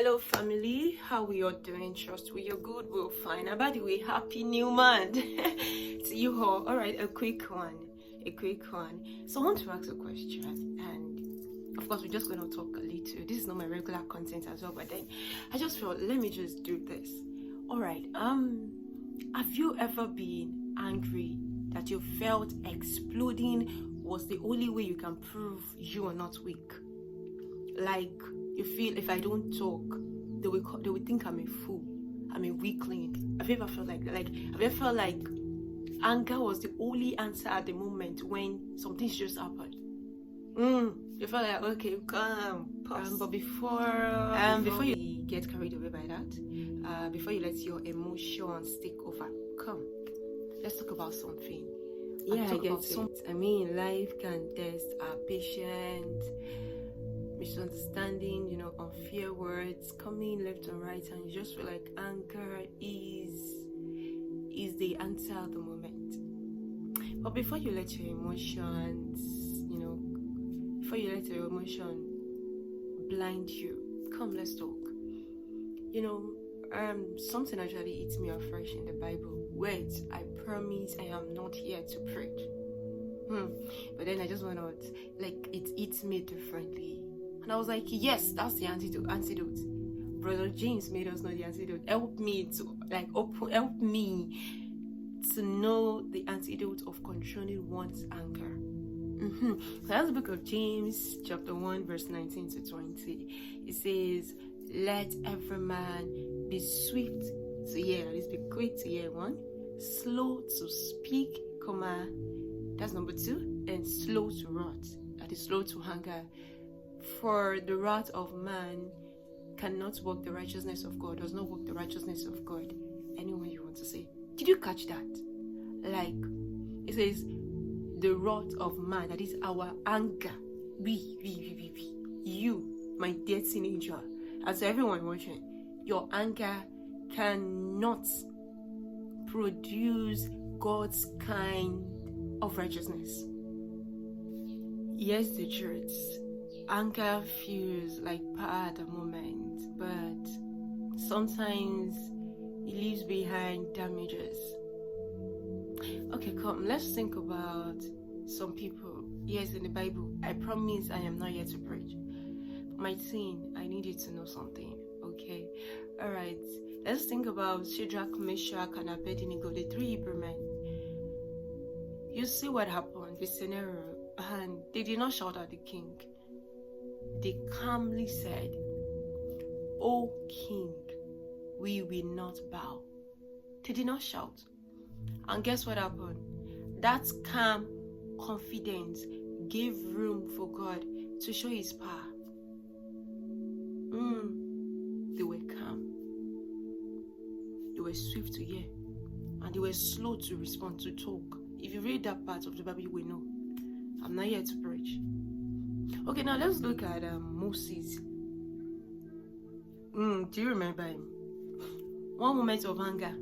Hello family, how we all doing? Trust we are good, we're fine. And by the way, happy new month to you all. Alright, a quick one. So I want to ask a question, and of course we're just gonna talk a little. This is not my regular content as well, but then I just felt let me just do this. Alright, have you ever been angry that you felt exploding was the only way you can prove you are not weak? Like you feel if I don't talk, they will think I'm a fool, I'm a weakling. Have you ever felt like that? Like have you ever felt like anger was the only answer at the moment when something just happened? You felt like okay, calm, pause. But before you get carried away by that, before you let your emotions take over, come, let's talk about something. Yeah, I get it. I mean, life can test our patience, misunderstanding, unfair words coming left and right, and you just feel like anger is the answer at the moment. But before you let your emotions, blind you, come, let's talk. Something actually hits me afresh in the Bible. Wait, I promise I am not here to preach. But then I just went out, like it hits me differently. And I was like, yes, that's the antidote. Brother James made us know the antidote. Help me to know the antidote of controlling one's anger. So that's the book of James, chapter 1, verse 19 to 20. It says, let every man be swift to hear, at least be quick to hear, 1, slow to speak, that's number 2, and slow to wrath, that is slow to anger. For the wrath of man cannot work the righteousness of God, does not work the righteousness of God. Anyone you want to say? Did you catch that? Like, it says, the wrath of man, that is our anger. You, my dear teenager, as everyone watching, your anger cannot produce God's kind of righteousness. Yes, the truth. Anger feels like power at the moment, but sometimes it leaves behind damages. Okay, come, let's think about some people. Yes, in the Bible, I promise I am not here to preach. But my teen, I need you to know something, okay? Alright, let's think about Shadrach, Meshach, and Abednego, the 3 Hebrew men. You see what happened, the scenario, and they did not shout at the king. They calmly said, "O King, we will not bow." They did not shout. And guess what happened? That calm confidence gave room for God to show his power. They were calm. They were swift to hear. And they were slow to respond, to talk. If you read that part of the Bible, you will know. I'm not here to preach. Okay, now let's look at Moses. Do you remember him? One moment of anger,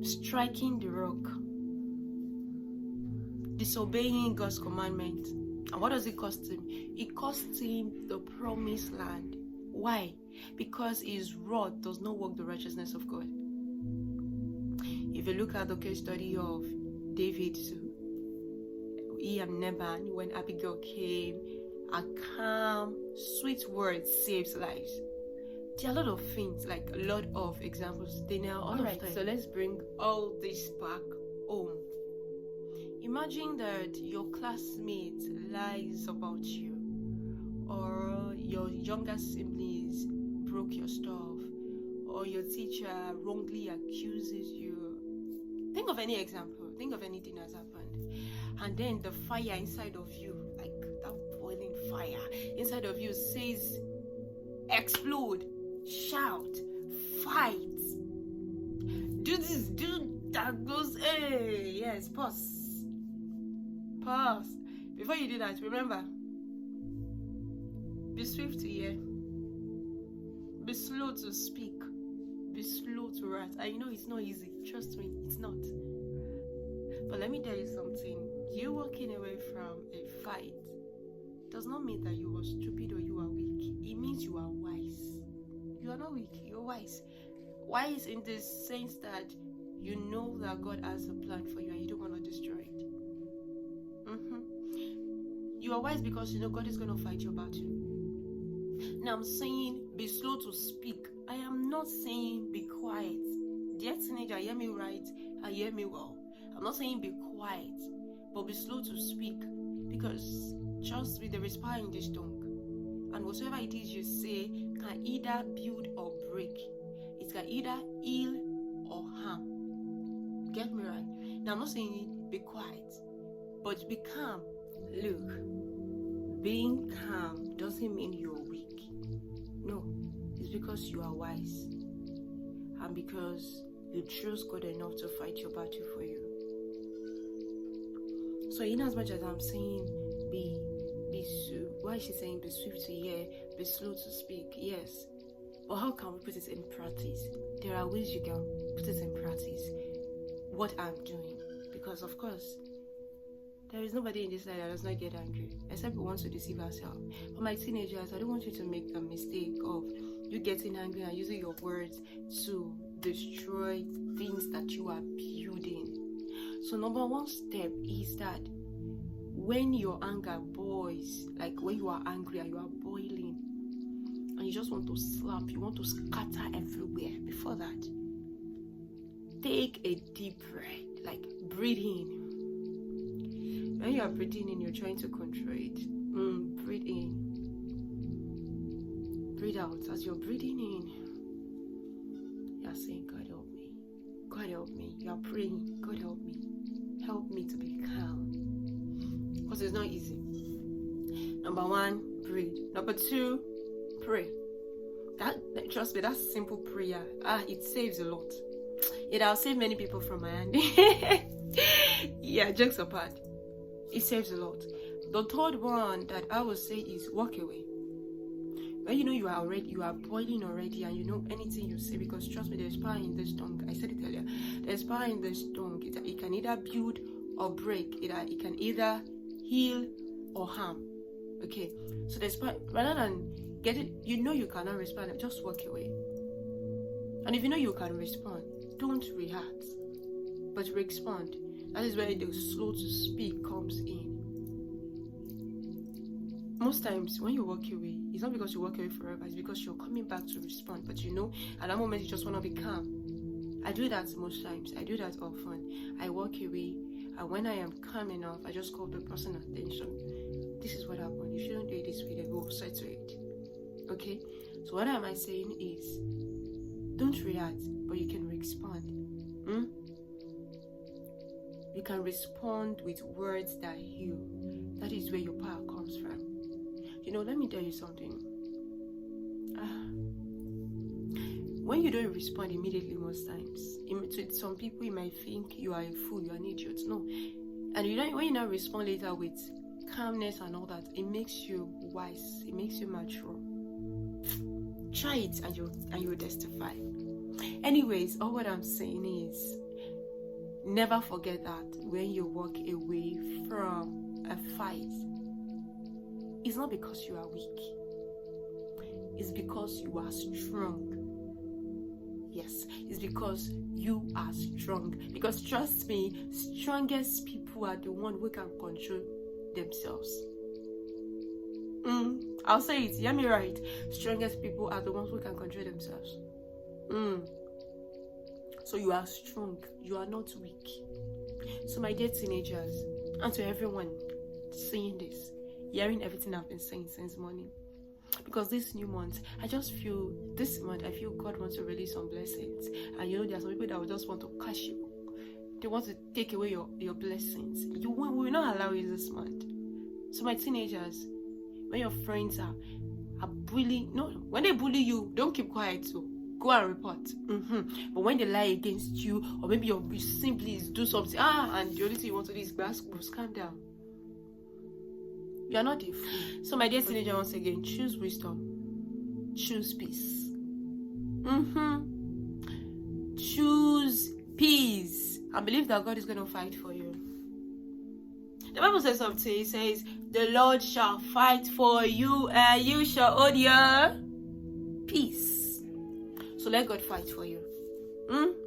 striking the rock, disobeying God's commandment. And what does it cost him? It cost him the promised land. Why? Because his rod does not work the righteousness of God. If you look at the case study of David too, he and Nabal, when Abigail came, a calm, sweet word saves lives. There are a lot of things, like a lot of examples. They now all right. So let's bring all this back home. Imagine that your classmate lies about you, or your younger siblings broke your stuff, or your teacher wrongly accuses you. Think of any example. Think of anything that's happened, and then the fire inside of you, like that boiling fire inside of you, says, explode, shout, fight, do this, do that, goes, hey, yes, pause. Before you do that, remember, be swift to hear, be slow to speak, be slow to write. I know it's not easy, trust me, it's not. But let me tell you something. You walking away from a fight does not mean that you are stupid or you are weak. It means you are wise. not weak. You're wise. Wise in the sense that you know that God has a plan for you and you don't want to destroy it. You are wise because you know God is going to fight your battle. Now I'm saying be slow to speak. I am not saying be quiet. Dear teenager, hear me right and hear me well. I'm not saying be quiet, but be slow to speak, because trust me, there is power in this tongue. And whatever it is you say can either build or break. It can either heal or harm. Get me right? Now I'm not saying be quiet, but be calm. Look, being calm doesn't mean you're weak. No, it's because you are wise. And because you trust God enough to fight your battle for you. So in as much as I'm saying why is she saying be swift to hear, be slow to speak? Yes. But how can we put it in practice? There are ways you can put it in practice. What I'm doing. Because of course, there is nobody in this life that does not get angry, except we want to deceive ourselves. For my teenagers, I don't want you to make the mistake of you getting angry and using your words to destroy things that you are building. So number one step is that when your anger boils, like when you are angry and you are boiling, and you just want to slap, you want to scatter everywhere, before that, take a deep breath, like breathe in. When you are breathing in, you're trying to control it. Breathe in. Breathe out. As you're breathing in, you're saying, God help me. God help me. You are praying, God help me. Help me to be calm. Because it's not easy. Number one, breathe. Number two, pray. Trust me, that's simple prayer. It saves a lot. It'll save many people from my hand. Yeah, jokes apart. It saves a lot. The third one that I would say is walk away. When you know you are boiling already, and you know anything you say, because trust me, there's power in this tongue. I said it earlier. There's power in this tongue. It can either build or break. It can either heal or harm. Okay, so there's power. Rather than get it, you know you cannot respond, just walk away. And if you know you can respond, don't react, but respond. That is where the slow to speak comes in. Most times when you walk away, it's not because you walk away forever, it's because you're coming back to respond. But you know, at that moment you just want to be calm. I do that most times. I do that often. I walk away, and when I am calm enough, I just call the person attention. This is what happened. You shouldn't do it this way. They go straight to it. Okay? So what am I saying is, don't react, but you can respond. You can respond with words that heal. That is where your power comes from. You know, let me tell you something. When you don't respond immediately most times, to some people you might think you are a fool, you are an idiot. No. And when you now respond later with calmness and all that, it makes you wise. It makes you mature. Try it and you'll testify. Anyways, all what I'm saying is, never forget that when you walk away from a fight, it's not because you are weak. It's because you are strong. Yes, it's because you are strong. Because trust me, strongest people are the ones who can control themselves. I'll say it, hear me right. Strongest people are the ones who can control themselves. So you are strong. You are not weak. So my dear teenagers, and to everyone seeing this, hearing everything I've been saying since morning, because this new month, I feel God wants to release some blessings. And you know, there are some people that will just want to catch you. They want to take away your blessings. We will not allow you this month. So my teenagers, when your friends are bullying, when they bully you, don't keep quiet too. Go and report. But when they lie against you, or maybe you simply do something, and the only thing you want to do is calm down. You are not a fool. So my dear teenager, once again, choose wisdom. Choose peace. Choose peace. And believe that God is going to fight for you. The Bible says something. It says, the Lord shall fight for you and you shall hold your peace. So let God fight for you.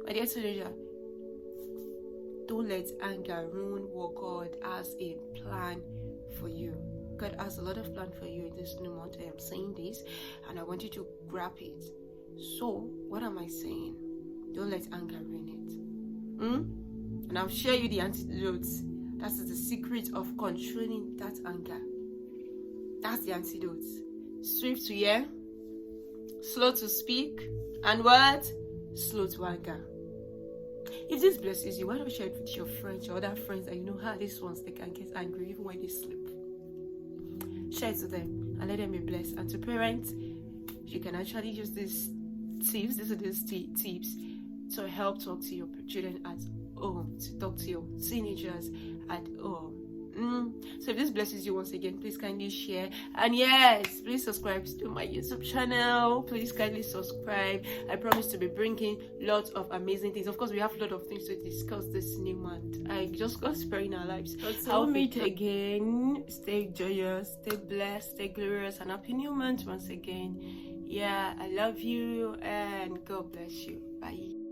My dear teenager, don't let anger ruin what God has a plan for you. God has a lot of plan for you in this new month. I am saying this, and I want you to grab it. So, what am I saying? Don't let anger ruin it. And I'll share you the antidotes. That is the secret of controlling that anger. That's the antidote. Swift to hear, slow to speak, and what? Slow to anger. If this blesses you, why don't you share it with your friends, your other friends that you know how these ones they can get angry even when they sleep. Share it to them and let them be blessed. And to parents, you can actually use these tips. These are these tips to help talk to your children at home, to talk to your teenagers at home. So if this blesses you once again, please kindly share, and yes, please subscribe to my YouTube channel. Please kindly subscribe. I promise to be bringing lots of amazing things. Of course, we have a lot of things to discuss this new month. I just got sparing our lives. I'll meet again. Stay joyous, stay blessed, stay glorious, and happy new month once again. Yeah, I love you, and God bless you. Bye.